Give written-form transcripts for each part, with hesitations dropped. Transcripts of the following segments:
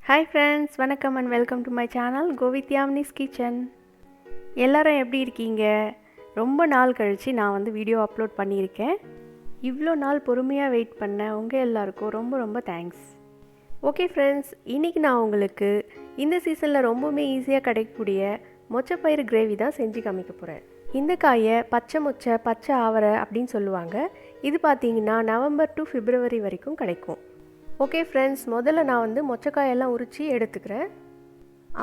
Hi friends, வணக்கம் and welcome to my channel go with Yamini's kitchen. எல்லோரும் எப்படி இருக்கீங்க? ரொம்ப நாள் கழித்து நான் வீடியோ அப்லோட் பண்ணியிருக்கேன். இவ்வளோ நாள் பொறுமையாக வெயிட் பண்ண உங்கள் எல்லாருக்கும் ரொம்ப ரொம்ப தேங்க்ஸ். ஓகே ஃப்ரெண்ட்ஸ், இன்றைக்கி நான் உங்களுக்கு இந்த சீசனில் ரொம்பவுமே ஈஸியாக கிடைக்கக்கூடிய மொச்சப்பயிறு கிரேவி தான் செஞ்சு காமிக்க போகிறேன். இந்த காயை பச்சை மொச்சை, பச்சை ஆவரை அப்படின்னு சொல்லுவாங்க. இது பார்த்திங்கன்னா நவம்பர் டு பிப்ரவரி வரைக்கும் கிடைக்கும். ஓகே ஃப்ரெண்ட்ஸ், முதல்ல நான் மொச்சக்காயெல்லாம் உரித்து எடுத்துக்கிறேன்.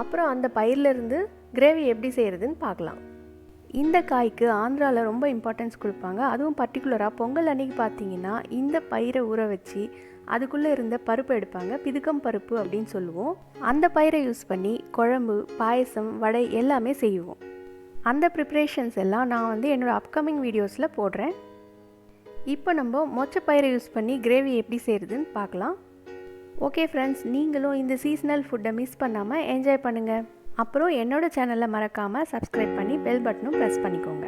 அப்புறம் அந்த பயிரிலேருந்து கிரேவி எப்படி செய்கிறதுன்னு பார்க்கலாம். இந்த காய்க்கு ஆந்திராவில் ரொம்ப இம்பார்ட்டன்ஸ் கொடுப்பாங்க. அதுவும் பர்டிகுலராக பொங்கல் அன்றைக்கி பார்த்தீங்கன்னா இந்த பயிரை ஊற வச்சு அதுக்குள்ளே இருந்த பருப்பு எடுப்பாங்க. பிதுக்கம் பருப்பு அப்படின்னு சொல்லுவோம். அந்த பயிரை யூஸ் பண்ணி குழம்பு, பாயசம், வடை எல்லாமே செய்வோம். அந்த ப்ரிப்ரேஷன்ஸ் எல்லாம் நான் என்னோடய அப்கமிங் வீடியோஸில் போடுறேன். இப்போ நம்ம மொச்சப்பயிரை யூஸ் பண்ணி கிரேவி எப்படி செய்கிறதுன்னு பார்க்கலாம். ஓகே ஃப்ரெண்ட்ஸ், நீங்களும் இந்த சீசனல் ஃபுட்டை மிஸ் பண்ணாமல் என்ஜாய் பண்ணுங்கள். அப்புறம் என்னோடய சேனலை மறக்காமல் சப்ஸ்கிரைப் பண்ணி பெல் பட்டனும் ப்ரெஸ் பண்ணிக்கோங்க.